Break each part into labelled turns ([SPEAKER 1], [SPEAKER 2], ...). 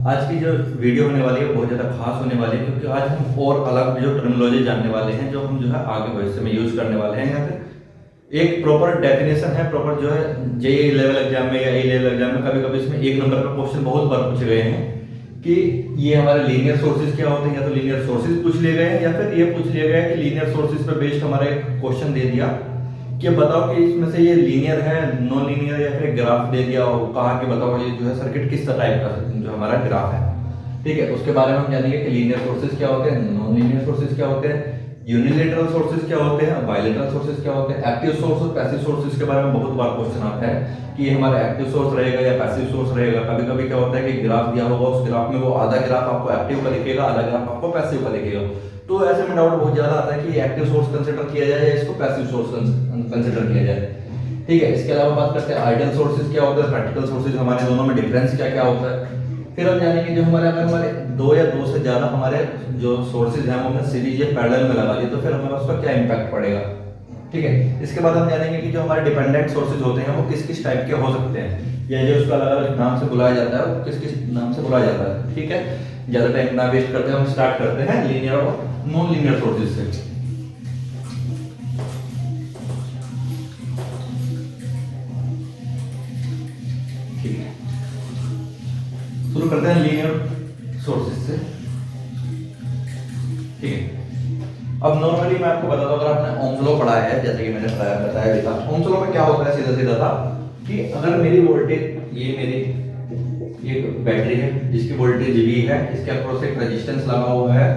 [SPEAKER 1] आज की जो वीडियो होने वाली है बहुत ज़्यादा खास होने वाली है, क्योंकि आज हम और अलग जो टर्मिनोलॉजी जानने वाले हैं, जो हम जो है आगे भविष्य में यूज करने वाले हैं। या फिर एक प्रॉपर डेफिनेशन है, प्रॉपर जो है जेईई लेवल एग्जाम में या ए लेवल एग्जाम में कभी कभी इसमें एक नंबर का क्वेश्चन बहुत बार पूछे गए हैं कि ये हमारे लीनियर सोर्सेज क्या होते हैं। या तो लीनियर सोर्सेज पूछ लिए गए हैं या फिर ये पूछ लिया गया है कि लीनियर सोर्सेज पर बेस्ड हमारा एक क्वेश्चन दे दिया कि बताओ कि इसमें से ये लीनियर है, नॉन लीनियर, या फिर ग्राफ दे दिया और कहा कि बताओ ये जो है सर्किट किस टाइप का जो हमारा ग्राफ है। ठीक है, उसके बारे में हम जानेंगे कि लीनियर सोर्सेज क्या होते हैं, नॉन लीनियर सोर्सेज क्या होते हैं, यूनिलेटरल सोर्सेज क्या होते हैं, बायलेटरल सोर्सेज क्या होते हैं, एक्टिव सोर्स और पैसिव सोर्सेज के बारे में बहुत बार क्वेश्चन आता है कि ये हमारा एक्टिव सोर्स रहेगा या पैसिव सोर्स रहेगा। कभी कभी क्या होता है कि ग्राफ दिया होगा, उस ग्राफ में वो आधा ग्राफ आपको एक्टिव का दिखेगा, आधा ग्राफ आपको पैसिव का दिखेगा। तो ऐसे में डाउट बहुत ज्यादा आता है कि एक्टिव सोर्स कंसीडर किया जाए या इसको पैसिव सोर्स कंसीडर किया जाए। ठीक है, इसके अलावा बात करते हैं आइडियल सोर्सेज क्या होता है, प्रैक्टिकल सोर्सेज, हमारे दोनों में डिफरेंस क्या क्या होता है। फिर हम जानेंगे जो हमारे अगर हमारे दो या दो से ज्यादा हमारे जो सोर्सेज हैं वो हमने सीरीज या पैरेलल में लगा दिए तो फिर हमारा उसका क्या इम्पैक्ट पड़ेगा। ठीक है, इसके बाद हम जानेंगे कि जो हमारे डिपेंडेंट सोर्सेज होते हैं वो किस किस टाइप के हो सकते हैं, या जो उसका अलग अलग नाम से बुलाया जाता है वो किस किस नाम से बुलाया जाता है। ठीक है, ज्यादा टाइम ना वेस्ट करते हैं, हम स्टार्ट करते हैं लीनियर और नॉन लीनियर सोर्सेज से। ठीक है, शुरू करते हैं लीनियर सोर्सेज से। ठीक है, अब नॉर्मली मैं आपको बताता हूं, अगर आपने ओम्स लॉ पढ़ा है, जैसे कि मैंने बताया भी था, ओम्स लॉ में क्या होता है सीधा सीधा था कि अगर मेरी वोल्टेज, ये मेरी एक बैटरी है जिसकी वोल्टेज V है, इसके अक्रॉस एक रेजिस्टेंस लगा हुआ है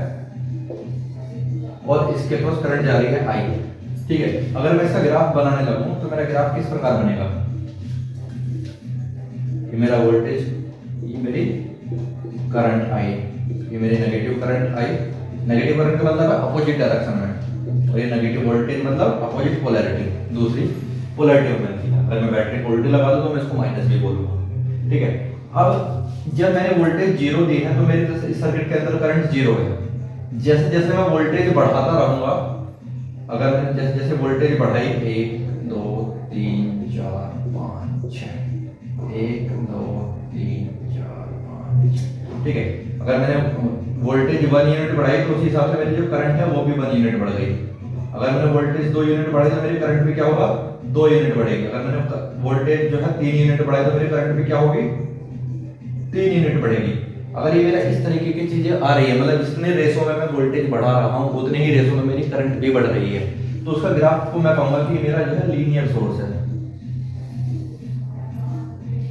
[SPEAKER 1] और इसके अक्रॉस करंट जा रही है I। ठीक है, अगर मैं इसका ग्राफ बनाने लगूं तो मेरा ग्राफ किस प्रकार बनेगा, ये मेरा वोल्टेज, ये मेरी करंट I, ये मेरी negative current I, negative current का मतलब है अपोजिट डायरेक्शन में, और ये नेगेटिव वोल्टेज मतलब अपोजिट पोलैरिटी, दूसरी पोलैरिटी में बनती है। अगर मैं बैटरी पॉजिटिव लगा दूं तो मैं इसको माइनस भी बोलूंगा। ठीक है, अब जब मैंने वोल्टेज 0 दी है तो मेरे इस सर्किट के अंदर करंट 0 है। जैसे जैसे मैं वोल्टेज बढ़ाता रहूंगा, अगर मैंने जैसे जैसे वोल्टेज बढ़ाई 1 2 3 4 5 6, 1 2 3 4 5 6, ठीक है, अगर मैंने वोल्टेज 1 यूनिट बढ़ाई तो उसी हिसाब से मेरी जो करंट है वो भी 1 यूनिट बढ़ गई। अगर मैंने वोल्टेज 2 यूनिट बढ़ाई तो मेरी करंट भी क्या होगा, 2 यूनिट बढ़ेगी। अगर मैंने वोल्टेज जो है 3 यूनिट बढ़ाई तो मेरी करंट भी क्या होगी, 3 यूनिट बढ़ेगी। अगर ये मेरा इस तरीके की चीजें आ रही है, मतलब जितने रेशो में मैं वोल्टेज बढ़ा रहा हूँ उतने ही रेशो में मेरी करंट भी बढ़ रही है, तो उसका ग्राफ को मैं कहूंगा कि मेरा जो है लीनियर सोर्स है।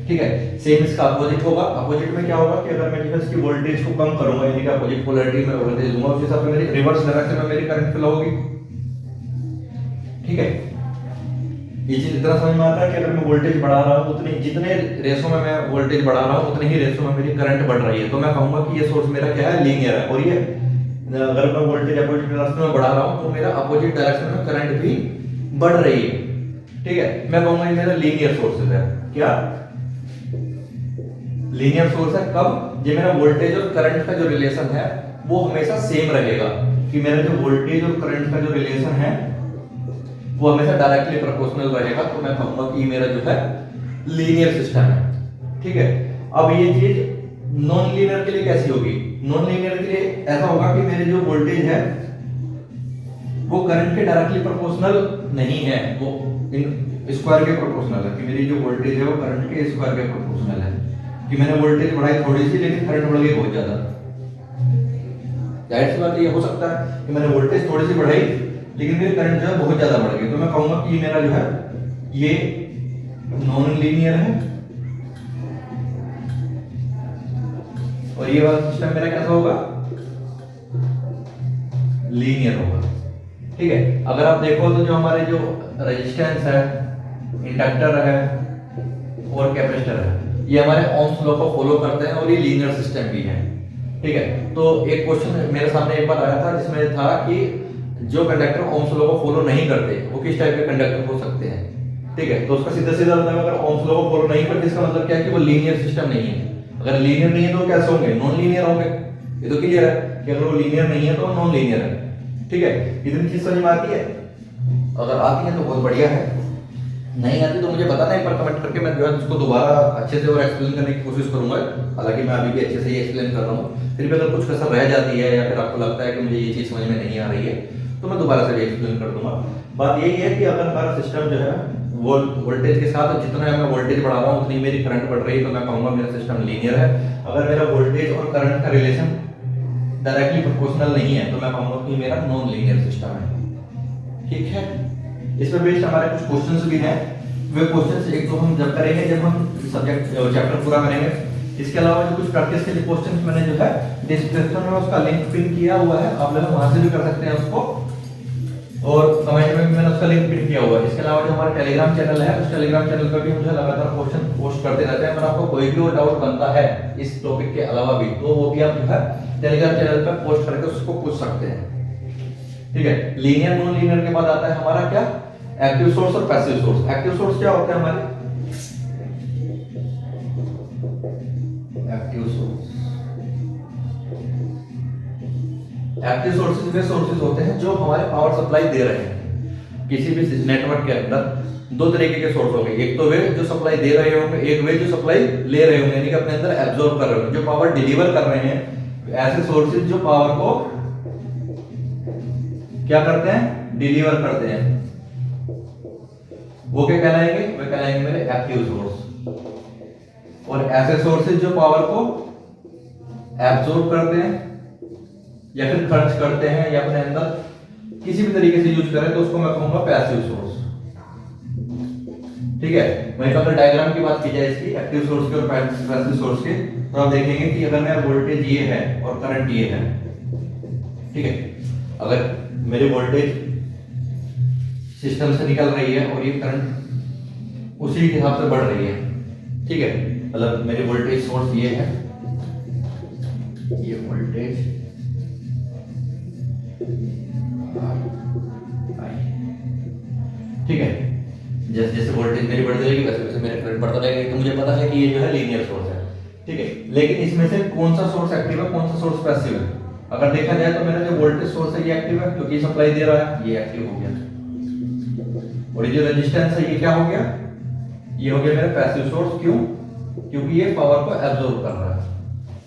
[SPEAKER 1] ठीक है, सेम इसका अपोजिट होगा। अपोजिट में क्या होगा कि अगर मैं जो है इसकी वोल्टेज को कम करूंगा, यानी कि अपोजिट पोलैरिटी में वोल्टेज दूंगा, उस हिसाब से मेरी रिवर्स डायरेक्शन में मेरी करंट फ्लो होगी। ठीक है, ये चीज इतना समझ में आता है कि अगर मैं वोल्टेज बढ़ा रहा हूं उतने जितने रेशो में मैं वोल्टेज बढ़ा रहा हूं उतने ही रेशो में मेरी करंट बढ़ रही है, तो मैं कहूंगा कि ये सोर्स मेरा क्या है, लीनियर है। और ये अगर मैं वोल्टेज अपोजिट डायरेक्शन में बढ़ा रहा हूं तो मेरा अपोजिट डायरेक्शन में करंट भी बढ़ रही है। ठीक है, मैं कहूंगा ये मेरा लीनियर सोर्स है। क्या लीनियर सोर्स है कब, जब मेरा वोल्टेज और करंट का जो रिलेशन है वो हमेशा सेम रहेगा, कि मेरा जो वोल्टेज और करंट का जो रिलेशन है वो हमेशा डायरेक्टली प्रोपोर्शनल रहेगा, तो मैं कहूंगा कि मेरा जो है लीनियर सिस्टम है। ठीक है, अब ये चीज नॉन लीनियर के लिए कैसी होगी, नॉन लीनियर के लिए ऐसा होगा कि मेरे जो वोल्टेज है वो करंट के डायरेक्टली प्रोपोर्शनल नहीं है, वो स्क्वायर के प्रोपोर्शनल है, कि मेरी जो वोल्टेज है वो करंट के स्क्वायर के प्रोपोर्शनल है। कि मैंने वोल्टेज बढ़ाई थोड़ी सी लेकिन करंट बढ़ गई बहुत ज्यादा। जाहिर सी बात है, ये हो सकता है कि मैंने वोल्टेज थोड़ी सी बढ़ाई लेकिन मेरी करंट जो है बहुत ज्यादा बढ़ गई, तो मैं कहूंगा कि मेरा जो है ये नॉन लीनियर है। और ये वाला सिस्टम मेरा कैसा होगा, लीनियर होगा। ठीक है, अगर आप देखो तो जो हमारे जो रेजिस्टेंस है, इंडक्टर है और कैपेसिटर है, ये हमारे ओम्स लॉ को फॉलो करते हैं और ये लीनियर सिस्टम भी है। ठीक है, तो एक क्वेश्चन मेरे सामने एक बार आया था जिसमें था कि जो कंडक्टर ओम्स लॉ को फॉलो नहीं करते वो किस टाइप के कंडक्टर हो सकते हैं। ठीक है, तो उसका सीधा सीधा मतलब अगर ओम्स लॉ को फॉलो नहीं करते इसका मतलब क्या है कि वो लीनियर सिस्टम नहीं है। अगर लीनियर नहीं है तो कैसे होंगे, नॉन लीनियर होंगे। ये तो क्लियर है कि अगर वो लीनियर नहीं है तो नॉन लीनियर है। ठीक है, इतनी चीज समझ में आती है, अगर आती है तो बहुत बढ़िया है। नहीं आती तो मुझे बताना, एक बार कमेंट करके मैं जो है उसको दोबारा अच्छे से और एक्सप्लेन करने की कोशिश करूंगा। हालांकि मैं अभी भी अच्छे से ही एक्सप्लेन कर रहा हूँ, फिर भी अगर कुछ कसर रह जाती है या फिर आपको लगता है कि मुझे ये चीज़ समझ में नहीं आ रही है तो मैं दोबारा से भी एक्सप्लेन कर दूंगा। बात यही है कि अगर हमारा सिस्टम जो है वोल्टेज के साथ जितना मैं वोल्टेज बढ़ा रहा हूँ उतनी मेरी करंट बढ़ रही है, तो मैं कहूँगा मेरा सिस्टम लीनियर है। अगर मेरा वोल्टेज और करंट का रिलेशन डायरेक्टली प्रोपोर्शनल नहीं है तो मैं कहूँगा कि मेरा नॉन लीनियर सिस्टम है। ठीक है, इसमें बेस्ड हमारे कुछ क्वेश्चंस भी हैं, वे क्वेश्चंस एक तो हम जब करेंगे जब हम सब्जेक्ट चैप्टर पूरा करेंगे। इसके अलावा जो कुछ प्रैक्टिस के लिए क्वेश्चंस मैंने जो है डिस्क्रिप्शन में उसका लिंक पिन किया हुआ है, आप लोग वहां से भी कर सकते हैं उसको, और कमेंट में भी मैंने उसका लिंक पिन किया हुआ है। इसके अलावा जो हमारा टेलीग्राम चैनल है उस टेलीग्राम चैनल पर भी मुझे लगातार क्वेश्चन पोस्ट करते रहते हैं। अगर आपको कोई भी डाउट बनता है इस टॉपिक के अलावा भी तो वो भी आप जो है टेलीग्राम चैनल पर पोस्ट करके उसको पूछ सकते हैं। ठीक है, लीनियर नॉन लीनियर के बाद आता है हमारा क्या, एक्टिव सोर्स और पैसिव सोर्स। एक्टिव सोर्स क्या होता है हमारे, एक्टिव सोर्स, एक्टिव सोर्सेज वे सोर्सेज होते हैं जो हमारे पावर सप्लाई दे रहे हैं। किसी भी नेटवर्क के अंदर दो तरीके के सोर्स होंगे, एक तो वे जो सप्लाई दे रहे होंगे, एक वे जो सप्लाई ले रहे होंगे, यानी कि अपने अंदर एब्जॉर्ब कर रहे होंगे, जो पावर डिलीवर कर रहे हैं। ऐसे सोर्सेज जो पावर को क्या करते हैं, डिलीवर करते हैं, वो क्या कहलाएंगे, वे कहलाएंगे मेरे एक्टिव सोर्स। और ऐसे सोर्सेज जो पावर को एब्जॉर्ब करते हैं या फिर खर्च करते हैं या अपने अंदर किसी भी तरीके से यूज करें तो उसको मैं कहूंगा पैसिव सोर्स। ठीक है, वहीं पर अगर डायग्राम की बात की जाए इसकी एक्टिव सोर्स की और पैसिव सोर्स की, तो आप देखेंगे कि अगर मेरा वोल्टेज ये है और करंट ये है, ठीक है, अगर मेरी वोल्टेज सिस्टम से निकल रही है और ये करंट उसी के हिसाब से बढ़ रही है, ठीक है, मतलब मेरी वोल्टेज सोर्स ये है, ये वोल्टेज ठीक है, जैसे जैसे वोल्टेज मेरी बढ़ती रहेगी वैसे वैसे मेरा करंट बढ़ता रहेगा, तो मुझे पता है कि ये जो है लीनियर सोर्स है। ठीक है, लेकिन इसमें से कौन सा सोर्स एक्टिव है कौन सा सोर्स पैसिव है, अगर देखा जाए तो मेरा जो वोल्टेज सोर्स है ये एक्टिव है क्योंकि सप्लाई दे रहा है, ये एक्टिव हो गया, और ये जो रेजिस्टेंस है ये क्या हो गया, ये हो गया मेरा पैसिव सोर्स। क्यों, क्योंकि ये पावर को एब्जॉर्ब कर रहा है।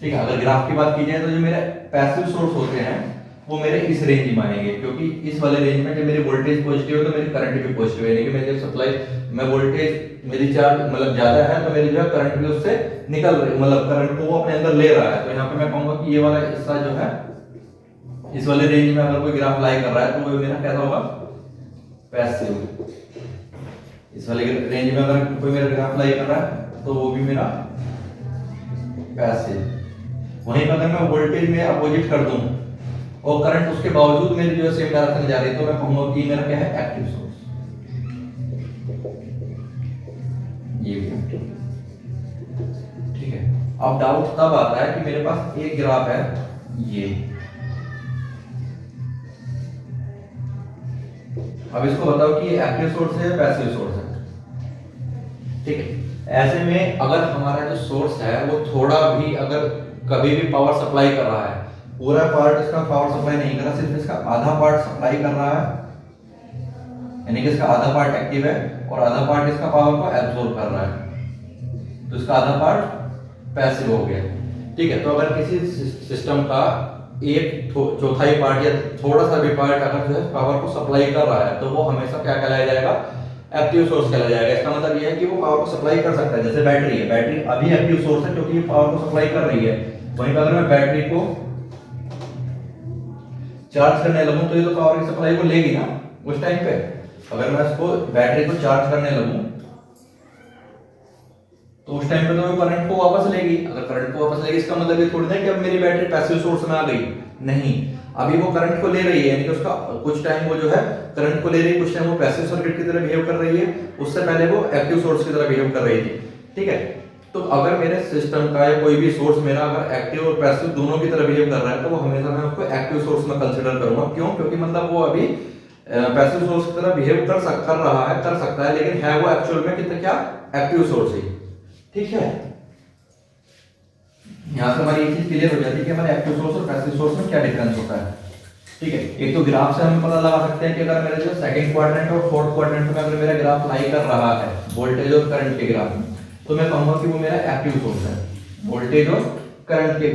[SPEAKER 1] ठीक है, अगर ग्राफ की बात की जाए तो जो मेरे पैसिव सोर्स होते हैं वो मेरे इस रेंज में आएंगे, क्योंकि इस वाले रेंज में जब मेरी वोल्टेज पॉजिटिव है तो मेरी करंट भी पॉजिटिव है, यानी कि मेरी सप्लाई में वोल्टेज मेरी चार्ज मतलब ज्यादा है तो मेरी जो है करंट भी उससे निकल रही, मतलब करंट को वो अपने अंदर ले रहा है। तो यहाँ पे मैं कहूंगा कि ये वाला हिस्सा जो है इस वाले रेंज में अगर कोई ग्राफ लाई कर रहा है तो वो मेरा कैसा होगा, पैसिव। इस वाले रेंज में अगर कोई मेरा ग्राफ लाई कर रहा है तो वो भी मेरा पैसिव। वहीं पर अगर मैं वोल्टेज में अपोजिट कर दूं और करंट उसके बावजूद मेरी जो है सेम डायरेक्शन में जा रही है तो मैं कहूंगा कि मेरा क्या है, एक्टिव सोर्स। ये भी एक्टिव। ठीक है, अब डाउट तब आता है कि मेरे पास एक ग्राफ है ये, अब इसको बताओ कि ये एक्टिव सोर्स है या पैसिव सोर्स है। ठीक है, ऐसे में अगर हमारा जो सोर्स है वो थोड़ा भी अगर कभी भी पावर सप्लाई कर रहा है, पूरा पार्ट इसका पावर सप्लाई नहीं कर रहा, सिर्फ इसका आधा पार्ट सप्लाई कर रहा है, यानी कि इसका आधा पार्ट एक्टिव है और आधा पार्ट इसका पावर को एब्जॉर्ब कर रहा है, तो इसका आधा पार्ट पैसिव हो गया। ठीक है, तो अगर किसी सिस्टम का एक चौथाई पार्ट या थोड़ा सा भी पार्ट अगर जो है पावर को सप्लाई कर रहा है तो वो हमेशा क्या कहलाया जाएगा, एक्टिव सोर्स कहलाया जाएगा। इसका मतलब ये है कि वो पावर को सप्लाई कर सकता है। जैसे बैटरी है, बैटरी अभी एक्टिव सोर्स है क्योंकि ये पावर को सप्लाई कर रही है। वहीं पर अगर मैं बैटरी को चार्ज करने लगूं तो ये तो पावर की सप्लाई को लेगी ना उस टाइम पे। अगर मैं इसको बैटरी को चार्ज करने लगूं तो उस टाइम पे तो वो करंट को वापस लेगी। अगर करंट को वापस लेगी इसका मतलब ये थोड़ी ना कि अब मेरी बैटरी पैसिव सोर्स में आ गई, नहीं, अभी वो करंट को ले रही है, यानी कि उसका कुछ टाइम वो जो है करंट को ले रही है, कुछ टाइम वो पैसिव सर्किट की तरह बिहेव कर रही है, उससे पहले वो एक्टिव सोर्स की तरह बिहेव कर रही थी। ठीक है, तो अगर मेरे सिस्टम का या कोई भी सोर्स मेरा अगर एक्टिव और पैसिव दोनों की तरह बिहेव कर रहा है तो वो हमेशा मैं उसको एक्टिव सोर्स में कंसीडर करूंगा। क्यों, क्योंकि मतलब वो अभी पैसिव सोर्स की तरह बिहेव कर रहा है, कर सकता है, लेकिन है वो एक्चुअल में कितना क्या, एक्टिव सोर्स ही। ठीक है, यहां से हमारी एक चीज क्लियर हो जाती है कि हमारे एक्टिव सोर्स और पैसिव सोर्स में क्या डिफरेंस होता है। ठीक है। एक तो ग्राफ से हम पता लगा सकते हैं कि अगर मेरा जो सेकंड क्वाड्रेंट और फोर्थ क्वाड्रेंट में अगर मेरा ग्राफ लाई कर रहा है वोल्टेज और करंट के ग्राफ में, तो मैं कहूंगा कि वो मेरा एक्टिव सोर्स है, वोल्टेज और करंट के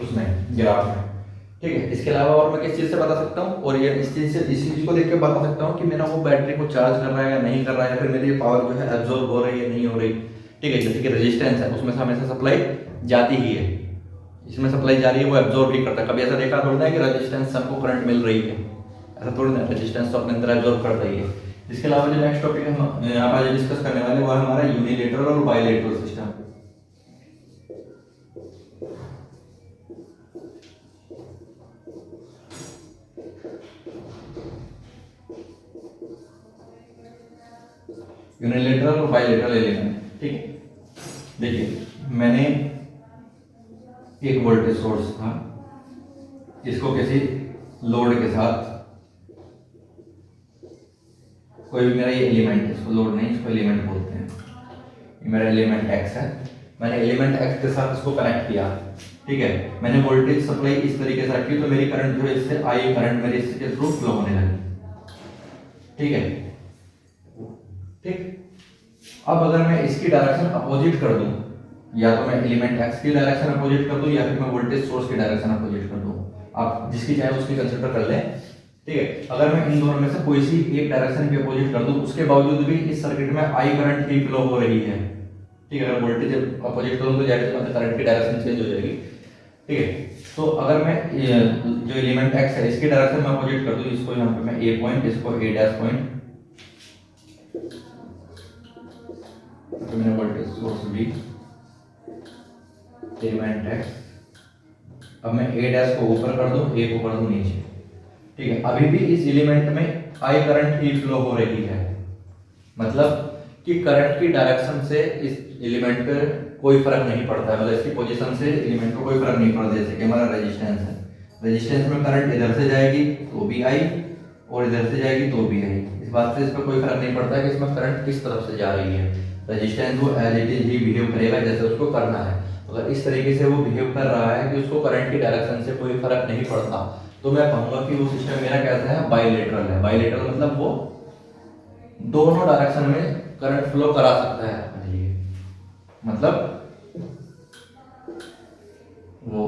[SPEAKER 1] उसमें ग्राफ में। ठीक है। इसके अलावा और मैं किस चीज से बता सकता हूँ, और ये इस चीज को देख के बता सकता हूँ कि मेरा वो बैटरी को चार्ज कर रहा है या नहीं कर रहा है, या फिर मेरी पावर जो है एब्जॉर्ब हो रही है नहीं हो रही। ठीक है। जैसे कि रेजिस्टेंस है, उसमें से हमेशा सप्लाई जाती ही है, इसमें सप्लाई जा रही है, वो एब्जॉर्ब भी करता है। कभी ऐसा देखा थोड़ा है कि रेजिस्टेंस हमको करंट मिल रही है, ऐसा थोड़ी ना, रेजिस्टेंस तो अपने अंदर एब्जॉर्ब कर रही है। इसके अलावा जो नेक्स्ट टॉपिक हम यहाँ पर डिस्कस करने वाले वो है हमारा यूनिलेटरल और बाइलेटरल सिस्टम। यूनिलेटरल और बाइलेटरल एलिमेंट। ठीक है। देखिए मैंने एक वोल्टेज सोर्स था, इसको किसी लोड के साथ, कोई भी मेरा ये एलिमेंट है, इसको लोड नहीं, इसको एलिमेंट बोलते हैं, ये मेरा एलिमेंट एक्स है, मैंने एलिमेंट एक्स के साथ इसको कनेक्ट किया। ठीक है। मैंने वोल्टेज सप्लाई इस तरीके से रखी तो मेरी करंट जो है इससे आई करंट मेरे इसके थ्रू फ्लो होने लगी। ठीक है। ठीक। अब अगर मैं इसकी डायरेक्शन अपोजिट कर दूं, या तो मैं एलिमेंट एक्स की डायरेक्शन अपोजिट कर दूं या फिर मैं वोल्टेज सोर्स की डायरेक्शन अपोजिट कर दूं, आप जिसकी चाहे उसकी कंसीडर कर लें। ठीक है। अगर मैं इन दोनों में से कोई सी एक डायरेक्शन की अपोजिट कर दूं, उसके बावजूद भी इस सर्किट में आई करंट ही फ्लो हो रही है। ठीक है। अगर वोल्टेज अपोजिट करूं तो जाहिर सी बात है करंट की डायरेक्शन चेंज हो जाएगी। ठीक है। तो अगर मैं जो एलिमेंट एक्स है इसकी डायरेक्शन में अपोजिट कर दूं, इसको यहाँ पे मैं ए पॉइंट, इसको ए डैश पॉइंट, तो मैंने वोल्टेज सोर्स भी एलिमेंट एक्स, अब मैं ए डैश को ऊपर कर दूं, ए को कर दूं नीचे। ठीक है। अभी भी इस एलिमेंट में आई करंट ही फ्लो हो रही है, मतलब कि करंट की डायरेक्शन से इस एलिमेंट पर कोई फर्क नहीं पड़ता है, मतलब इसकी पोजीशन से एलिमेंट को कोई फर्क नहीं पड़ता। जैसे कि हमारा रेजिस्टेंस है, रेजिस्टेंस में करंट इधर से जाएगी तो भी आई, और इधर से जाएगी तो भी आई, इस बात से इस पर कोई फर्क नहीं पड़ता कि इसमें करंट किस तरफ से जा रही है। रेजिस्टेंस वो एज इट इज ही बिहेव करेगा जैसे उसको करना है। अगर इस तरीके से वो बिहेव कर रहा है कि उसको करंट की डायरेक्शन से कोई फर्क नहीं पड़ता, तो मैं कहूंगा कि वो सिस्टम मेरा कैसा है, बाइलेटरल है। बाइलेटरल मतलब वो दोनों डायरेक्शन में करंट फ्लो करा सकता है अपने लिए, मतलब वो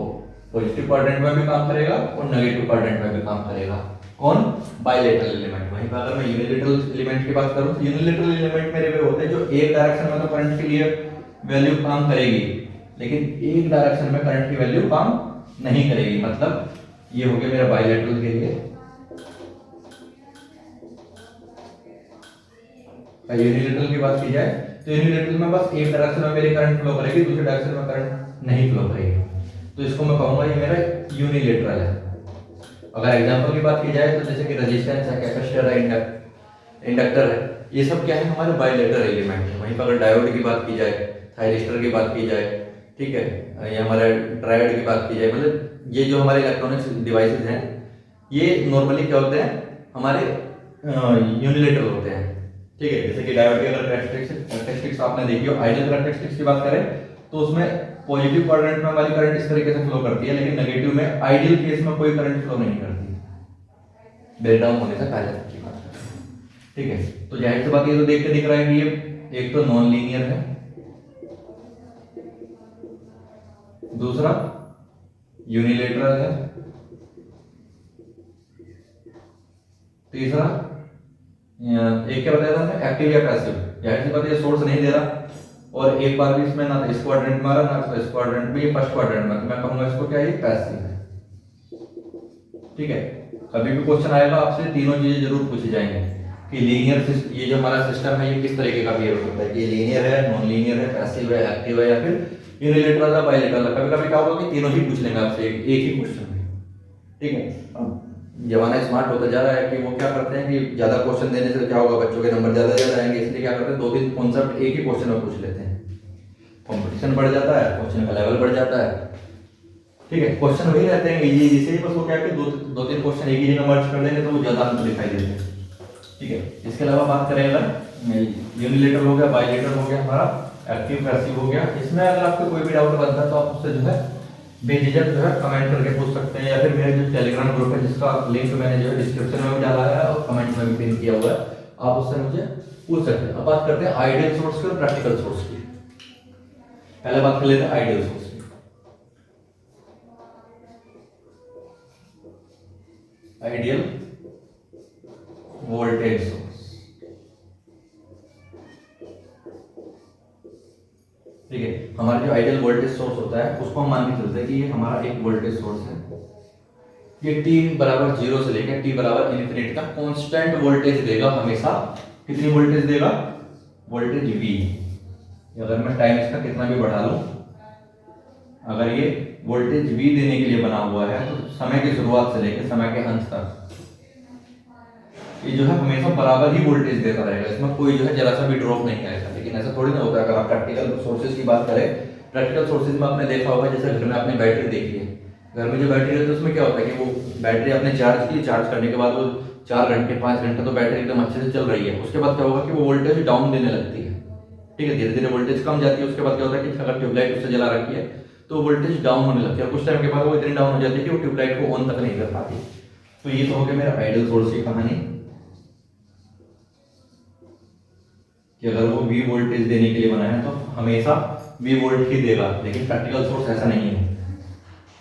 [SPEAKER 1] पॉजिटिव क्वाड्रेंट में भी काम करेगा और नेगेटिव क्वाड्रेंट में भी काम करेगा। कौन? Bilateral element. वहीं पर अगर मैं यूनिलेटरल एलिमेंट की बात करूं तो यूनिलेटरल एलिमेंट मेरे वे होते हैं जो एक डायरेक्शन में तो करंट के लिए वैल्यू काम करेगी, लेकिन एक डायरेक्शन में करंट की वैल्यू काम नहीं करेगी। मतलब ये हो गया मेरा बाइलेटरल के लिए। यूनिलेटरल की बात की जाए तो यूनिलेटरल में बस एक डायरेक्शन में मेरी करंट फ्लो करेगी, दूसरे डायरेक्शन में करंट नहीं फ्लो करेगी, तो इसको मैं कहूंगा ये मेरा यूनिलेटरल है। अगर एग्जांपल की बात की जाए तो जैसे कि रेजिस्टेंस है, कैपेसिटर है, इंडक्टर है, ये सब क्या है, हमारे बाइलेटरल एलिमेंट है। वहीं पर अगर डायोड की बात की जाए, थायरिस्टर की बात की जाए, ठीक है, या हमारे ट्रायड की बात की जाए, मतलब ये जो हमारे इलेक्ट्रॉनिक्स डिवाइसेस हैं ये नॉर्मली क्या होते हैं, हमारे यूनिलेटरल होते हैं। ठीक है। जैसे कि डायोड की अगर कैरेक्टरिस्टिक्स आपने देखी हो, आइडियल कैरेक्टरिस्टिक्स की बात करें तो उसमें पॉजिटिव क्वाड्रेंट में हमारी करंट इस तरीके से फ्लो करती है, लेकिन नेगेटिव में आइडियल केस में कोई करंट फ्लो नहीं करती, ब्रेकडाउन होने से पहले की बात करें। ठीक है। तो जाहिर सी बात ये तो देख के दिख रहा है कि ये एक तो नॉन लीनियर है, दूसरा यूनिलेटरल है, तीसरा एक क्या बताया था मैं, एक्टिव या पैसिव। जाहिर सी बात ये सोर्स नहीं दे रहा, और एक बार भी इसमें ना इस क्वाड्रेंट में आ रहा ना इस क्वाड्रेंट में, ये फर्स्ट क्वाड्रेंट में, तो मैं कहूंगा इसको क्या, ये पैसिव है। ठीक है। कभी भी क्वेश्चन आएगा आपसे तीनों चीजें जरूर पूछी जाएंगे कि लीनियर, ये जो हमारा सिस्टम है ये किस तरीके का बिहेव करता है, कि लीनियर है, नॉन लीनियर है, पैसिव है, एक्टिव है, या फिर यूनिलेटरल है, बाइलेटरल है। कभी कभी क्या होगा कि तीनों ही पूछ लेंगे आपसे एक ही क्वेश्चन में। ठीक है। अब जमाना स्मार्ट होता जा रहा है कि वो क्या करते हैं कि ज्यादा क्वेश्चन देने से क्या होगा, बच्चों के नंबर ज्यादा आएंगे, इसलिए क्या करते हैं दो तीन कॉन्सेप्ट एक ही क्वेश्चन में पूछ लेते हैं, कंपटीशन बढ़ जाता है, क्वेश्चन का लेवल बढ़ जाता है। ठीक है। क्वेश्चन वही रहते हैं इजी इजी से, बस वो क्या कि दो तीन क्वेश्चन एक ही जगह मर्ज कर देंगे तो वो ज्यादा आंसर दिखाई देते हैं। ठीक है। इसके अलावा बात करें अगर यूनिलेटरल हो गया, बाइलेटरल हो गया, हमारा एक्टिव पैसिव हो गया, इसमें अगर आपको कोई भी डाउट बनता है तो आप उससे जो है बेझिझक जो है कमेंट करके पूछ सकते हैं, या फिर मेरा जो टेलीग्राम ग्रुप है जिसका लिंक मैंने जो है डिस्क्रिप्शन में भी डाला है और कमेंट में भी पिन किया हुआ है, आप उससे मुझे पूछ सकते हैं। अब बात करते हैं आइडियल सोर्स की और प्रैक्टिकल सोर्स की। पहले बात कर लेते हैं आइडियल सोर्स की। आइडियल वोल्टेज सोर्स, ठीक है। हमारा जो आइडियल वोल्टेज सोर्स होता है उसको हम मान के चलते हैं कि ये हमारा एक वोल्टेज सोर्स है। ये t बराबर 0 से लेकर t बराबर इन्फिनिटी तक कांस्टेंट वोल्टेज देगा हमेशा। कितनी वोल्टेज देगा? Voltage v। अगर मैं टाइम इसका कितना भी बढ़ा लूं, अगर ये वोल्टेज v देने के लिए बना हुआ है तो समय की शुरुआत से लेकर समय के अंत तक ये जो है हमेशा बराबर ही वोल्टेज देता रहेगा, इसमें कोई जो है जरा सा भी ड्रॉप नहीं आएगा। लेकिन ऐसा थोड़ी ना होता है। अगर आप प्रैक्टिकल सोर्सेज की बात करें, प्रैक्टिकल सोर्सेज में आपने देखा होगा, जैसे घर में आपने बैटरी देखी है, घर में जो बैटरी रहती है उसमें क्या होता है कि वो बैटरी आपने चार्ज की, चार्ज करने के बाद वो 4 घंटे 5 घंटे तो बैटरी एकदम अच्छे से चल रही है। उसके बाद क्या होगा कि वो वोल्टेज डाउन देने लगती है, ठीक है, धीरे धीरे वोल्टेज कम जाती है। उसके बाद क्या होता है कि अगर ट्यूबलाइट उससे जला रखी है तो वोल्टेज डाउन होने लगती है, कुछ टाइम के बाद वो इतनी डाउन हो जाती है कि वो ट्यूबलाइट को ऑन तक नहीं कर पाती। तो ये तो हो गया मेरा आइडियल सोर्स की कहानी, कि अगर वो V वोल्टेज देने के लिए बना है तो हमेशा V वोल्ट ही देगा। लेकिन प्रैक्टिकल सोर्स ऐसा नहीं है।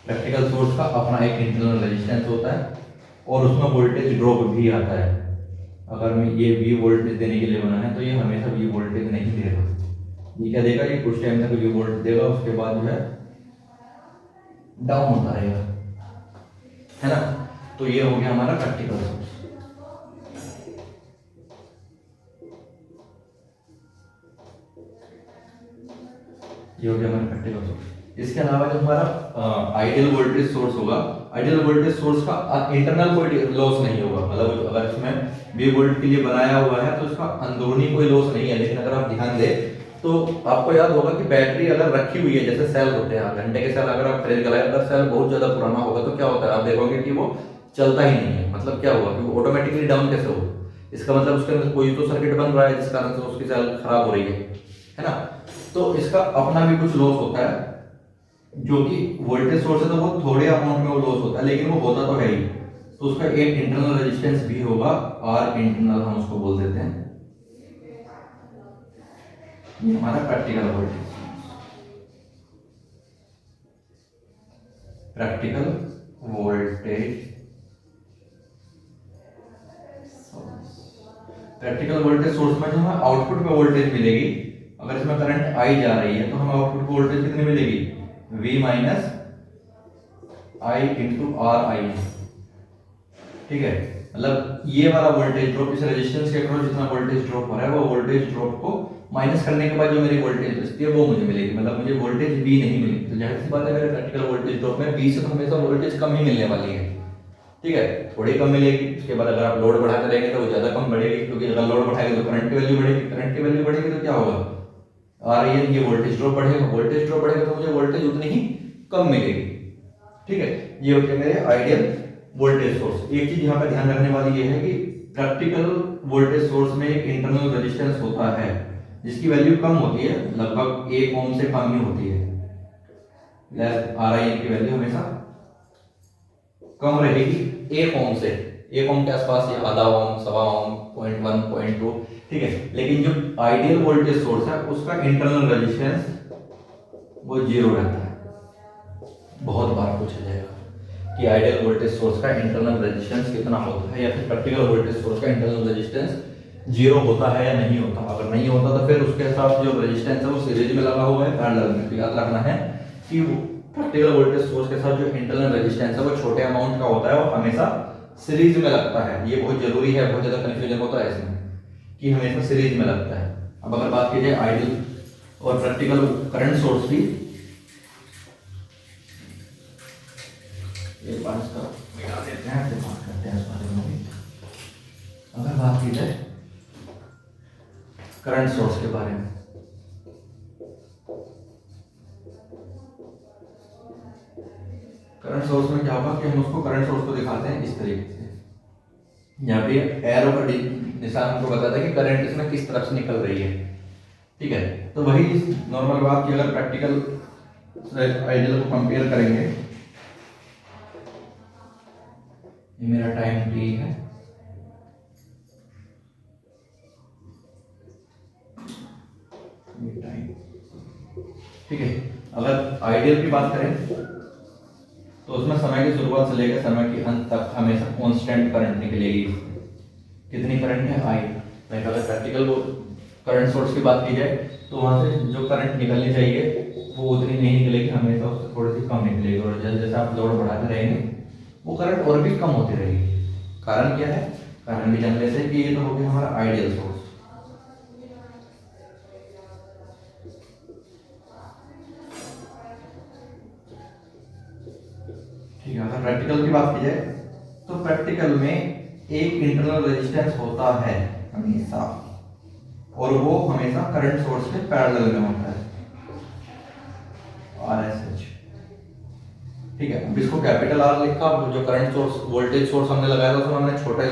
[SPEAKER 1] प्रैक्टिकल सोर्स का अपना एक इंटरनल रेजिस्टेंस होता है और उसमें वोल्टेज ड्रॉप भी आता है। अगर मैं ये V वोल्टेज देने के लिए बना है तो ये हमेशा V वोल्टेज नहीं देगा। ये क्या देगा? ये कुछ टाइम तक V वोल्ट देगा, उसके बाद जो है डाउन होता रहेगा, है ना। तो ये हो गया हमारा प्रैक्टिकल सोर्स। ये हो गया हमारा प्रैक्टिकल सोर्स। इसके अलावा जो हमारा आइडियल वोल्टेज सोर्स होगा, आइडियल वोल्टेज सोर्स का इंटरनल कोई लॉस नहीं होगा। मतलब अगर इसमें V वोल्ट के लिए बनाया हुआ है तो इसका अंदरूनी कोई लॉस नहीं है। लेकिन अगर आप ध्यान दें तो आपको याद होगा कि बैटरी अगर रखी हुई है, जैसे सेल होते हैं, घंटे के सेल अगर आप खरीद कर लाए, अगर सेल बहुत ज्यादा पुराना होगा तो क्या होता है, आप देखोगे कि वो चलता ही नहीं है। मतलब क्या हुआ कि वो ऑटोमेटिकली डाउन कैसे होगा? इसका मतलब उसके अंदर कोई तो सर्किट बन रहा है जिस कारण से उसकी सेल खराब हो रही है ना। तो इसका अपना भी कुछ लॉस होता है, जो कि वोल्टेज सोर्स है तो वो थोड़े अमाउंट में वो लॉस होता है, लेकिन वो होता तो है ही। तो उसका एक इंटरनल रेजिस्टेंस भी होगा, आर इंटरनल हम उसको बोल देते हैं। ये हमारा practical voltage, practical voltage, practical voltage source में जो हमें आउटपुट में वोल्टेज मिलेगी, अगर इसमें करंट आई जा रही है तो हमें आउटपुट को वोल्टेज कितनी मिलेगी? V minus I into are आई, ठीक है। मतलब ये वाला वोल्टेज ड्रॉप, इस रेजिस्टेंस के अक्रॉस जितना वोल्टेज ड्रॉप हो रहा है वो वोल्टेज ड्रॉप को माइनस करने के बाद जो मेरी वोल्टेज बचती है वो मुझे मिलेगी। मतलब मुझे वोल्टेज V नहीं मिलेगी। तो जाहिर सी बात है मेरे प्रैक्टिकल वोल्टेज ड्रॉप में V से तो हमेशा वोल्टेज कम ही मिलने वाली है, ठीक है, थोड़ी कम मिलेगी। उसके बाद अगर आप लोड बढ़ाते रहेंगे तो वो ज्यादा कम बढ़ेगी, क्योंकि अगर लोड बढ़ाएंगे तो करंट की वैल्यू बढ़ेगी, करंट की वैल्यू बढ़ेगी तो क्या होगा? आ रही है, ये वोल्टेज ड्रॉप बढ़ेगा, वोल्टेज ड्रॉप बढ़ेगा तो मुझे वोल्टेज उतनी ही कम मिलेगी, ठीक है। ये होते हैं मेरे आइडियल वोल्टेज सोर्स। एक चीज यहाँ पे ध्यान रखने वाली ये है कि प्रैक्टिकल वोल्टेज सोर्स में एक इंटरनल रेजिस्टेंस होता है जिसकी वैल्यू कम होती है, लगभग 1 ओम से कम ही होती है। आर आई की वैल्यू हमेशा कम रहेगी 1 ओम से, 1 ओम के आसपास, या आधा ओम, सवा ओम, 0.1, 0.2, ठीक है। लेकिन जो आइडियल वोल्टेज सोर्स है उसका इंटरनल रेजिस्टेंस वो 0 रहता है। बहुत बार पूछा जाएगा कि आइडियल वोल्टेज सोर्स का इंटरनल रेजिस्टेंस कितना होता है, या फिर प्रैक्टिकल वोल्टेज सोर्स का इंटरनल रेजिस्टेंस 0 होता है या नहीं होता। अगर नहीं होता तो फिर उसके साथ जो रेजिस्टेंस है वो सीरीज में लगा हुआ है, पैरेलल में। तो याद रखना है कि प्रैक्टिकल वोल्टेज सोर्स के साथ जो इंटरनल रेजिस्टेंस है वो छोटे अमाउंट का होता है और हमेशा सीरीज में लगता है। ये बहुत जरूरी है, बहुत ज्यादा कंफ्यूजन होता है इसमें कि हमेशा सीरीज में लगता है। अब अगर बात की जाए आइडियल और प्रैक्टिकल करंट सोर्स की, एक बार इसका मिटा देते हैं, फिर बात करते हैं इस बारे में भी। अगर बात की जाए करंट सोर्स के बारे में, करंट सोर्स में क्या होगा कि हम उसको करंट सोर्स को दिखाते हैं इस तरीके से। यहाँ पे एरो का निशान हमको बताता है कि करंट इसमें किस तरफ से निकल रही है, ठीक है। तो वही नॉर्मल बात की अगर प्रैक्टिकल आइडियल को कंपेयर करेंगे। ये मेरा टाइम टी है, ये टाइम, ठीक है। अगर आइडियल की बात करें तो उसमें समय की शुरुआत से लेकर समय के अंत तक हमेशा कांस्टेंट करंट निकलेगी। कितनी करंट है? आई। मैं अगर प्रैक्टिकल करंट सोर्स की बात की जाए तो वहां से जो करंट निकलनी चाहिए वो उतनी नहीं निकलेगी, हमेशा उससे थोड़ी सी कम निकलेगी। और जैसे जैसे आप लोड बढ़ाते रहेंगे वो करंट और भी कम होती रहेगी। कारण क्या है? कारण भी जान लेते हैं कि ये तो हो गया हमारा आइडियल सोर्स। ठीक है। अगर प्रैक्टिकल की बात की जाए तो प्रैक्टिकल में एक इंटरनल रेजिस्टेंस होता है हमेशा, और वो हमेशा करंट सोर्स के पैरेलल में होता है, RSH। ठीक है। अब इसको कैपिटल आर लिखा, जो करंट सोर्स वोल्टेज सोर्स हमने लगाया था उसमें हमने छोटा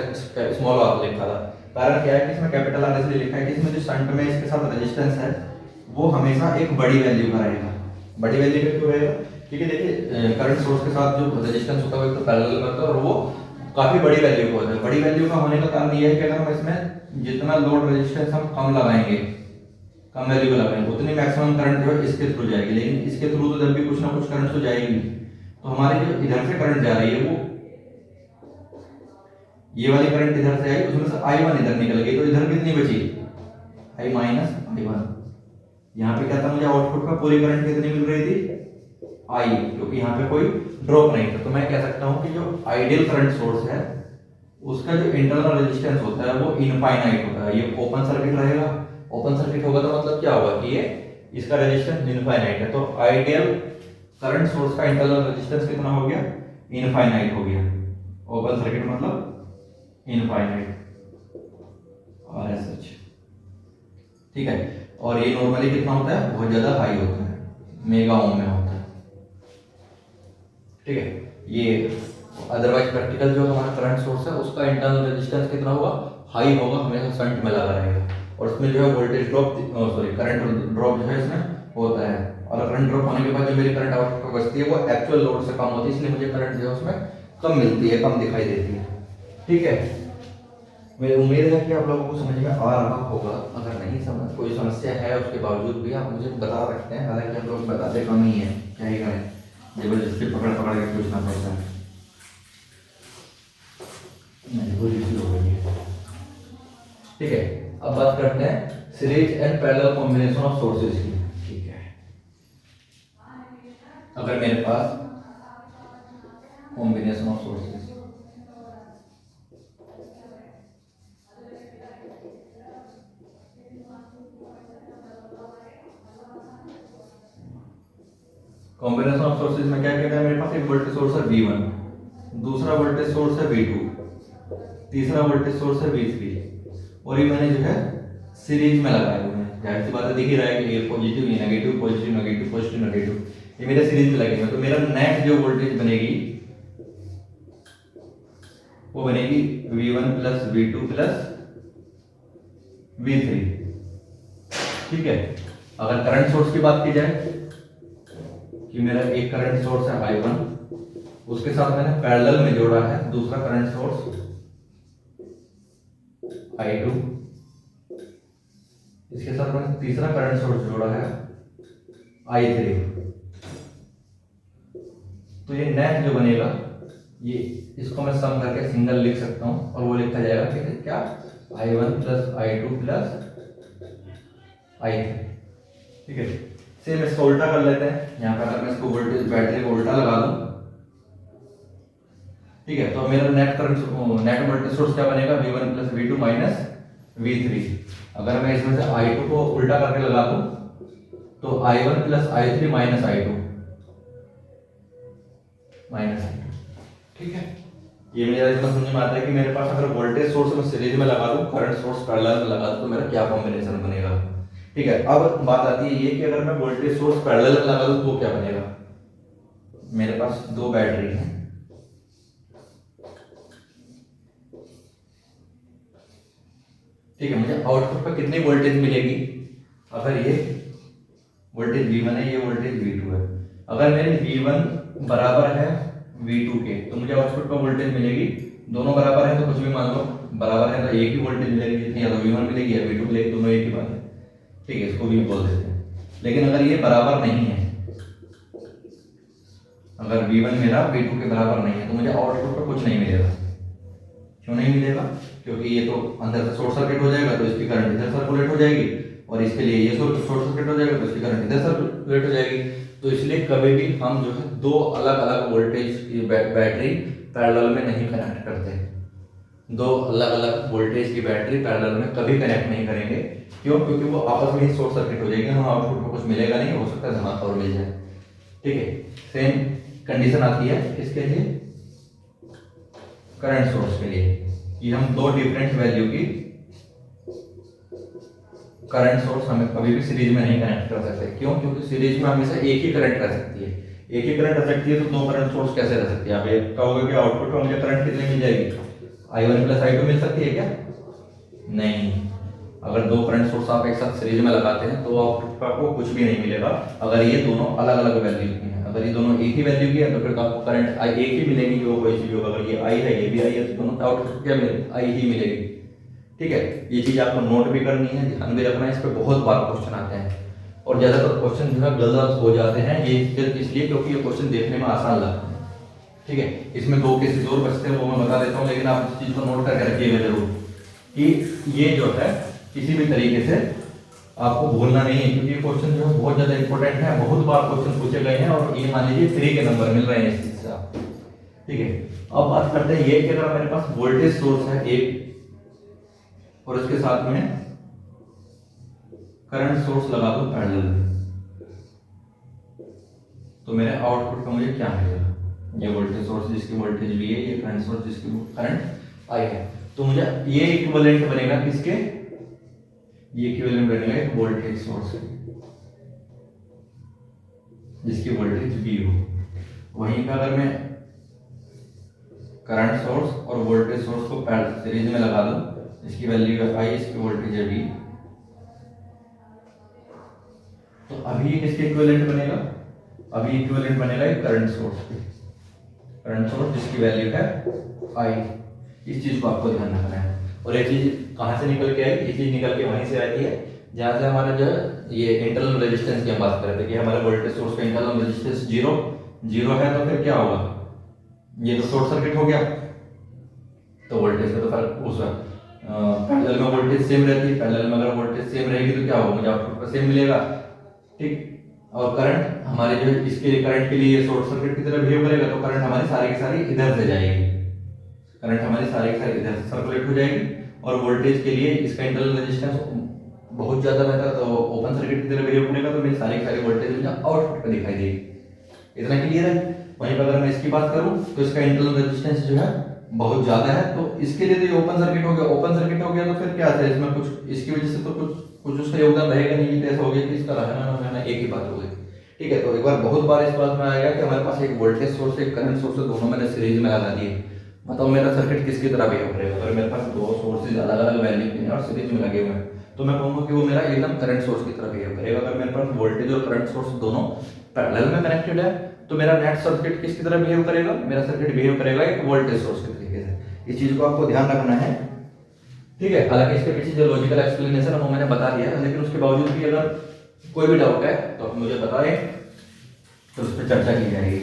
[SPEAKER 1] स्मॉल आर लिखा था। कारण क्या है कि इसमें कैपिटल आर इसलिए लिखा है कि इसमें जो शंट में इसके साथ रेजिस्टेंस है वो हमेशा एक बड़ी वैल्यू का रहेगा। बड़ी वैल्यू का क्यों रहेगा? क्योंकि देखिए करंट सोर्स के साथ जो रेजिस्टेंस होता है वो एक तो पैरेलल में होता है और वो काफी बड़ी वैल्यू का होता है। बड़ी वैल्यू का होने का कारण ये है कि अगर हम इसमें जितना लोड रेजिस्टेंस हम कम लगाएंगे, कम वैल्यू का लगाएंगे, उतनी मैक्सिमम करंट जो है इसके थ्रू जाएगी। लेकिन इसके थ्रू तो जब भी कुछ ना कुछ करंट तो जाएगी। तो हमारी जो इधर से करंट जा रही है वो ये वाली करंट इधर से आई, उसमें से I1 इधर निकल गई, तो इधर कितनी बची? I minus I1। यहाँ पे क्या था? मुझे आउटपुट में पूरी करंट कितनी मिल रही थी? I, क्योंकि यहाँ पे कोई ड्रॉप नहीं था। तो मैं कह सकता हूँ कि जो आइडियल करंट सोर्स है उसका जो इंटरनल रेजिस्टेंस होता है वो इनफाइनाइट होता है। ये ओपन सर्किट रहेगा। ओपन सर्किट होगा तो मतलब क्या होगा कि ये इसका रेजिस्टेंस इनफाइनाइट है। तो आइडियल करंट सोर्स का इंटरनल रेजिस्टेंस कितना हो गया? इनफाइनाइट हो गया। ओपन सर्किट मतलब इनफाइनाइट, RSH। ठीक है। और ये नॉर्मली कितना होता है? बहुत ज्यादा हाई होता है, मेगा ओम में होता है। ठीक है। ये अदरवाइज प्रैक्टिकल जो हमारा करंट सोर्स है उसका इंटरनल रेजिस्टेंस कितना होगा? हाई होगा, हमेशा शंट में लगा रहेगा। और उसमें जो है voltage drop, sorry current drop जो है इसमें होता है। और करंट ड्रॉप होने के बाद जो मेरी करंट आउटपुट बचती है वो एक्चुअल लोड से कम होती है, इसलिए मुझे करंट जो है उसमें कम मिलती है, कम दिखाई देती है। ठीक है। मेरी उम्मीद है कि आप लोगों को समझ में आ रहा होगा। अगर नहीं समझ कोई समस्या है उसके बावजूद भी आप मुझे बता सकते हैं। हालांकि हम लोग बताते कम ही है, क्या ही करें, जबरदस्ती पकड़ पकड़ के पूछना पड़ता है, मजबूरी सी हो गई है। ठीक है। अब बात करते हैं series and parallel combination of sources की। ठीक है। अगर मेरे पास combination of sources, combination of sources में क्या कहता है? मेरे पास एक वोल्टेज सोर्स है V1, दूसरा वोल्टेज सोर्स है V2, तीसरा वोल्टेज सोर्स है V3, और ये मैंने जो है सीरीज में लगाए हुए हैं। जाहिर सी बात है, दिख ही रहा है कि ये पॉजिटिव, ये negative, positive negative, positive negative, ये मेरे सीरीज में लगे हुए हैं। तो मेरा नेट जो वोल्टेज बनेगी वो बनेगी V1 plus V2 plus V3। ठीक है। अगर करंट सोर्स की बात की जाए कि मेरा एक करंट सोर्स है I1, उसके साथ मैंने पैरेलल में जोड़ा है दूसरा करंट सोर्स I2, इसके साथ मैंने तीसरा करंट सोर्स जोड़ा है I3। तो ये नेट जो बनेगा ये इसको मैं सम करके सिंगल लिख सकता हूं और वो लिखा जाएगा कि क्या? I1 plus I2 plus I3। ठीक है। सेम इसको उल्टा कर लेते हैं। यहाँ पे अगर मैं इसको वोल्टेज बैटरी को उल्टा लगा दूं, ठीक है, तो मेरा net current net voltage source क्या बनेगा? V1 plus V2 minus V3। अगर मैं इसमें से I2 को उल्टा करके लगा दूं तो I1 plus I3 minus I2 minus I2। ठीक है। ये मेरा इतना समझ में आता है कि मेरे पास अगर वोल्टेज सोर्स में सीरीज में लगा दूं, करंट सोर्स पैरेलल में लगा दूं तो मेरा क्या कॉम्बिनेशन बनेगा। ठीक है। अब बात आती है ये कि अगर मैं वोल्टेज सोर्स पैरेलल में लगा दूं तो क्या बनेगा। मेरे पास दो बैटरी हैं, ठीक है, मुझे आउटपुट पर कितनी वोल्टेज मिलेगी? अगर ये वोल्टेज V1 है, ये वोल्टेज V2 है, अगर मेरे V1 बराबर है V2 के तो मुझे आउटपुट पर वोल्टेज मिलेगी, दोनों बराबर है तो कुछ भी मान लो बराबर है तो एक ही वोल्टेज मिलेगी, जितनी या तो V1 मिलेगी या V2 मिलेगी, दोनों एक ही बात है, ठीक है, इसको भी बोल देते हैं। लेकिन अगर ये बराबर नहीं है, अगर V1 मेरा V2 के बराबर नहीं है तो मुझे आउटपुट पर कुछ नहीं मिलेगा। क्यों नहीं मिलेगा? क्योंकि ये तो अंदर से शॉर्ट सर्किट हो जाएगा तो इसकी करंट इधर सर्कुलेट हो जाएगी, और इसके लिए ये शॉर्ट सर्किट हो जाएगा तो इसकी करंट इधर सर्कुलेट हो जाएगी। तो इसलिए कभी भी हम जो है दो अलग अलग वोल्टेज की बैटरी पैरेलल में नहीं कनेक्ट करते। दो अलग अलग वोल्टेज की बैटरी पैरेलल में कभी कनेक्ट नहीं करेंगे। क्यों? क्योंकि वो आपस में ही शॉर्ट सर्किट हो जाएगी, हम आउटपुट को कुछ मिलेगा नहीं, हो सकता है धमाका और मिल जाए। ठीक है, सेम कंडीशन आती है इसके लिए करंट सोर्स के लिए कि हम दो डिफरेंट वैल्यू की करंट सोर्स हमें कभी भी सीरीज में नहीं कनेक्ट कर सकते। क्यों? क्योंकि सीरीज में हमेशा एक ही करंट रह सकती है, एक ही करंट रह सकती है, तो दो करंट सोर्स कैसे रह सकती है? आप ये कहोगे कि आउटपुट में मुझे करंट कितनी मिल जाएगी, I1 प्लस I2 मिल सकती है क्या? नहीं। अगर दो करंट सोर्स आप एक साथ सीरीज में लगाते हैं तो आउटपुट पर आपको कुछ भी नहीं मिलेगा अगर ये दोनों अलग अलग वैल्यू की हैं। अगर ये दोनों एक ही वैल्यू की है तो फिर तो आपको करंट I एक ही मिलेगी, जो कोई सी भी होगा। अगर ये I है ये भी I है तो दोनों आउटपुट क्या मिलेगी? I ही मिलेगी। ठीक है, ये चीज आपको नोट भी करनी है, ध्यान भी रखना है। इस पर बहुत बार क्वेश्चन आते हैं और ज्यादातर क्वेश्चन जो है गलत हो जाते हैं। ये सिर्फ इसलिए क्योंकि ये क्वेश्चन देखने में आसान लगते हैं। ठीक है, इसमें दो केसेस और बचते हैं वो मैं बता देता हूँ, लेकिन आप इस चीज को नोट करके रखिएगा जरूर कि ये जो है किसी भी तरीके से आपको भूलना नहीं है, क्योंकि ये क्वेश्चन जो है बहुत ज्यादा इंपॉर्टेंट है। बहुत बार क्वेश्चन पूछे गए हैं और ये मान लीजिए फ्री के नंबर मिल रहे हैं इस चीज से आपको। ठीक है, अब बात करते हैं ये कि अगर मेरे पास वोल्टेज सोर्स है एक और उसके साथ में करंट सोर्स लगा दो पैरेलल में, तो मेरे आउटपुट का मुझे क्या मिलेगा? ये वोल्टेज सोर्स जिसकी वोल्टेज V है, ये करंट सोर्स जिसकी करंट I है, तो मुझे ये इक्विवेलेंट बनेगा किसके? ये इक्विवेलेंट बनेगा एक वोल्टेज सोर्स जिसकी वोल्टेज V हो। वहीं पे अगर मैं करंट सोर्स और वोल्टेज सोर्स को सीरीज में लगा दूं, इसकी वैल्यू है I, इसकी वोल्टेज है V, तो अभी ये किसके इक्विवेलेंट बनेगा? अभी इक्विवेलेंट बनेगा एक करंट सोर्स के, करंट सोर्स जिसकी वैल्यू है I। इस चीज को आपको ध्यान रखना है। और ये चीज कहां से निकल के आई? ये चीज निकल के वहीं से आती है जहां से हमारा जो है ये इंटरनल रेजिस्टेंस की हम बात कर रहे थे कि हमारे वोल्टेज सोर्स का इंटरनल रेजिस्टेंस जीरो है, तो फिर क्या होगा? ये तो शॉर्ट सर्किट हो गया, तो वोल्टेज का तो फर्क उस पैरेलल में वोल्टेज सेम रहती है। पैरेलल में अगर वोल्टेज सेम रहेगी तो क्या होगा? मुझे आउटपुट पर सेम मिलेगा। ठीक, और करंट हमारे जो इसके करंट के लिए शॉर्ट सर्किट की तरह बिहेव करेगा, तो करंट हमारी सारी की सारी इधर से जाएगी, करंट हमारी सारी की सारी इधर से सर्कुलेट हो जाएगी। और वोल्टेज के लिए इसका इंटरनल रेजिस्टेंस बहुत ज्यादा रहता है, तो ओपन सर्किट की तरह बिहेव करेगा, तो मेरी सारी की सारी वोल्टेज मुझे आउटपुट पर दिखाई देगी। इतना क्लियर है? वहीं पर अगर मैं इसकी बात करूं तो इसका इंटरनल रेजिस्टेंस जो है बहुत ज्यादा है, तो इसके लिए तो ये ओपन सर्किट हो गया। ओपन सर्किट हो गया तो फिर क्या है इसमें कुछ इसकी वजह से तो कुछ उसका योगदान रहेगा नहीं। तो ऐसा हो गया कि इसका रहना ना रहना एक ही बात हो गई। ठीक है, तो एक बार बहुत बार इस बात में आएगा कि हमारे पास एक वोल्टेज सोर्स एक करंट सोर्स दोनों मैंने सीरीज में लगा दिए, बताओ मेरा सर्किट किसकी तरह बिहेव करेगा? अगर मेरे पास दो सोर्सेज अलग अलग वैल्यू के हैं और सीरीज में लगे हुए हैं तो मैं कहूंगा कि वो मेरा एकदम करंट सोर्स की तरह बिहेव करेगा। अगर मेरे पास वोल्टेज और करंट सोर्स दोनों पैरेलल में कनेक्टेड है तो मेरा नेट सर्किट किसकी तरह बिहेव करेगा? मेरा सर्किट बिहेव करेगा एक वोल्टेज सोर्स के तरीके से। इस चीज को आपको ध्यान रखना है। ठीक है, हालांकि इसके पीछे जो लॉजिकल एक्सप्लेनेशन है वो मैंने बता दिया है, लेकिन उसके बावजूद भी अगर कोई भी डाउट है तो आप मुझे बताएं, तो उस पर चर्चा की जाएगी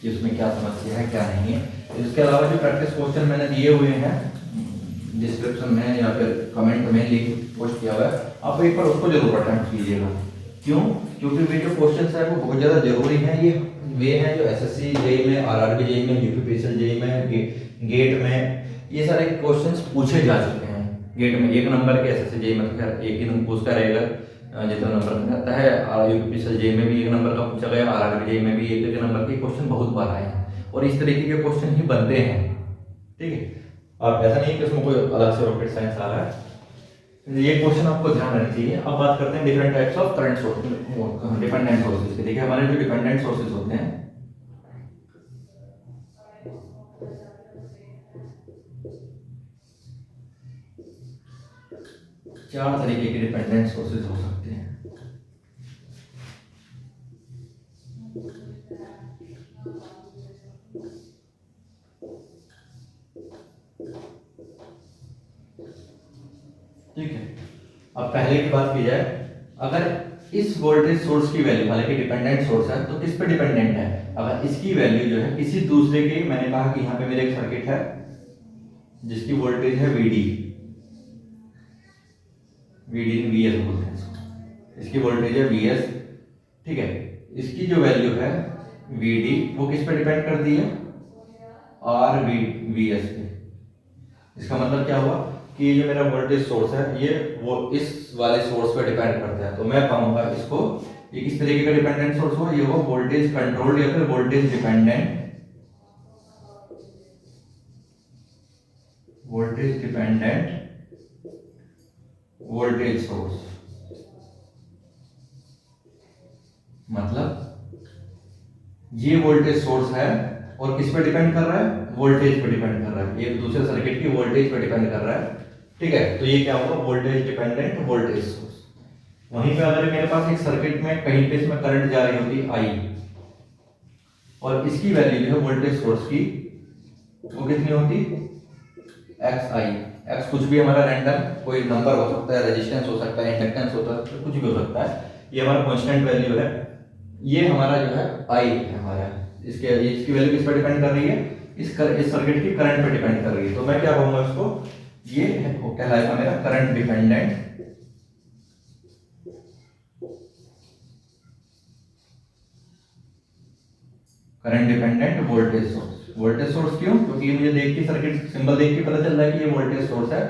[SPEAKER 1] कि उसमें क्या समस्या है क्या नहीं है। इसके अलावा जो प्रैक्टिस क्वेश्चन मैंने दिए हुए हैं डिस्क्रिप्शन में या फिर कमेंट में लिंक पोस्ट किया हुआ है, आप एक बार उसको जरूर अटेम्प्ट कीजिएगा। क्यों? क्योंकि वे जो क्वेश्चन है वो बहुत ज्यादा जरूरी हैं। ये वे हैं जो एसएससी जेई में, आरआरबी जेई में, यूपीपीएससी जेई में, गेट में ये सारे क्वेश्चंस पूछे जा चुके हैं। गेट में 1 नंबर के, एसएससी जेई में तो खैर एक ही नंबर पूछता रहेगा जितना नंबर रहता है, और यूपीपीएससी जेई में भी 1 नंबर का पूछा गया, आरआरबी जेई में भी 1 नंबर के क्वेश्चन बहुत बार आए हैं और इस तरीके के क्वेश्चन ही बनते हैं। ठीक है, आप ऐसा नहीं कि उसमें कोई अलग से रॉकेट साइंस आ रहा है, ये क्वेश्चन आपको ध्यान रखना चाहिए। अब बात करते हैं different types of current source, dependent sources के। देखिए हमारे जो डिपेंडेंट सोर्सेज होते हैं चार तरीके के डिपेंडेंट सोर्सेज हो सकते हैं। ठीक है। अब पहले की बात की जाए, अगर इस वोल्टेज सोर्स की वैल्यू, हालांकि डिपेंडेंट सोर्स है तो किस पे डिपेंडेंट है, अगर इसकी वैल्यू जो है किसी दूसरे के, मैंने कहा कि यहाँ पे मेरे एक सर्किट है जिसकी वोल्टेज है वीडी, वीडी वीएस बोलते हैं इसको, इसकी वोल्टेज है वीएस, ठीक है। इसकी जो वैल्यू है वीडी वो किस पे डिपेंड करती है, आर वी वीएस पे। इसका मतलब क्या हुआ कि ये जो मेरा वोल्टेज सोर्स है ये वो इस वाले सोर्स पे डिपेंड करता है, तो मैं कहूंगा इसको, ये किस तरीके का डिपेंडेंट सोर्स हो, ये वो वोल्टेज कंट्रोल्ड या फिर voltage dependent, voltage dependent voltage source. मतलब ये वोल्टेज सोर्स है और किस पे डिपेंड कर रहा है, वोल्टेज पे डिपेंड कर रहा है, एक दूसरे सर्किट की वोल्टेज पे डिपेंड कर रहा है, ठीक है। तो ये क्या होगा, वोल्टेज डिपेंडेंट वोल्टेज सोर्स। वहीं पे अगर मेरे पास एक सर्किट में कहीं पे इसमें करंट जा रही होती आई, और इसकी वैल्यू जो है वोल्टेज सोर्स की वो कितनी होती, एक्स आई। एक्स कुछ भी हमारा रैंडम कोई नंबर हो सकता है, रेजिस्टेंस हो सकता है, इंडक्टेंस होता है, कुछ भी हो सकता है, ये हमारा कांस्टेंट वैल्यू है। ये हमारा जो है आई है हमारा, इसकी वैल्यू किस पर डिपेंड कर रही है, इस सर्किट की करंट पे डिपेंड कर रही है। तो मैं क्या कहूंगा इसको, ये कहलाएगा मेरा current dependent, current dependent voltage source. Voltage source क्यों, क्योंकि मुझे देख के सर्किट सिंबल देख के पता चल रहा है कि ये वोल्टेज सोर्स है,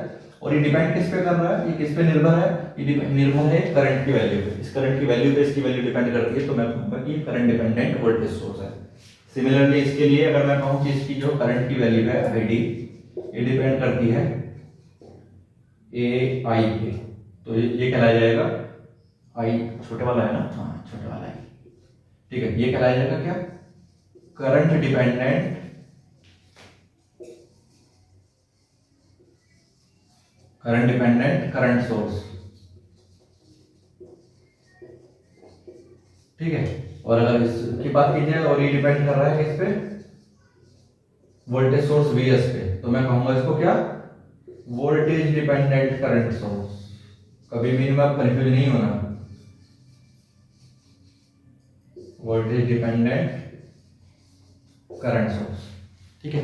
[SPEAKER 1] और ये डिपेंड किस पे कर रहा है, ये किस पे निर्भर है, ये निर्भर है करंट की वैल्यू पे। इस करंट की वैल्यू पे इसकी वैल्यू डिपेंड करती है, तो मैं कहूंगा कि करंट डिपेंडेंट वोल्टेज सोर्स है। सिमिलरली इसके लिए अगर मैं कहूं कि इसकी जो करंट की वैल्यू है आईडी, ये डिपेंड करती है ए आई पे, तो ये कहलाया जाएगा आई, छोटे वाला है ना, हाँ छोटे वाला है, ठीक है। ये कहलाया जाएगा क्या, करंट डिपेंडेंट करंट सोर्स, ठीक है। और अगर इसकी बात की जाए, और ये डिपेंड कर रहा है किस पे, वोल्टेज सोर्स वीएस पे, तो मैं कहूंगा इसको क्या, वोल्टेज डिपेंडेंट करंट सोर्स। कभी भी आप कंफ्यूज नहीं होना, वोल्टेज डिपेंडेंट करंट सोर्स, ठीक है।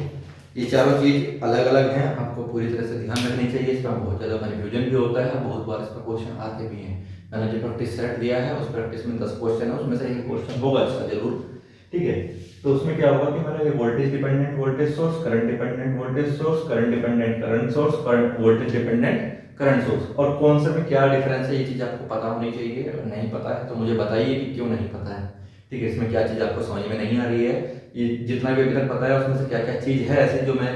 [SPEAKER 1] ये चारों चीज अलग अलग हैं, आपको पूरी तरह से ध्यान रखनी चाहिए। इसमें बहुत ज़्यादा कन्फ्यूजन भी होता है, बहुत बार इसमें क्वेश्चन आते भी हैं। मैंने जो प्रैक्टिस सेट दिया है उस प्रैक्टिस में 10 क्वेश्चन है, उसमें से एक क्वेश्चन होगा अच्छा जरूर, ठीक है। तो उसमें क्या होगा कि हमारा ये voltage dependent voltage source, current dependent voltage source, current dependent current source, voltage dependent current source, और कौन से में क्या डिफरेंस है, ये चीज़ आपको पता होनी चाहिए। अगर नहीं पता है तो मुझे बताइए कि क्यों नहीं पता है, ठीक है। इसमें क्या चीज़ आपको समझ में नहीं आ रही है, ये जितना भी अभी तक पता है उसमें से क्या क्या चीज़ है ऐसे जो मैं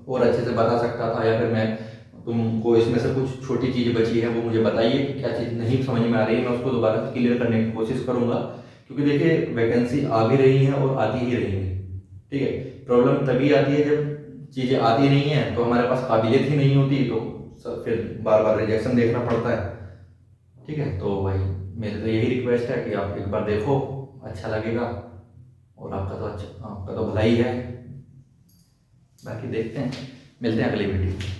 [SPEAKER 1] और अच्छे से बता सकता था, या फिर मैं तुमको इसमें से कुछ छोटी चीज़ बची है वो मुझे बताइए कि क्या चीज़ नहीं समझ में आ रही है, मैं उसको दोबारा से क्लियर करने की कोशिश करूंगा। क्योंकि देखिए वैकेंसी आ भी रही है और आती ही रहेंगी, ठीक है। प्रॉब्लम तभी आती है जब चीज़ें आती नहीं है, तो हमारे पास काबिलियत ही नहीं होती, तो सब फिर बार बार रिजेक्शन देखना पड़ता है, ठीक है। तो भाई मेरी तो यही रिक्वेस्ट है कि आप एक बार देखो, अच्छा लगेगा, और आपका तो भलाई है। बाकी देखते हैं, मिलते हैं अगली वीडियो में।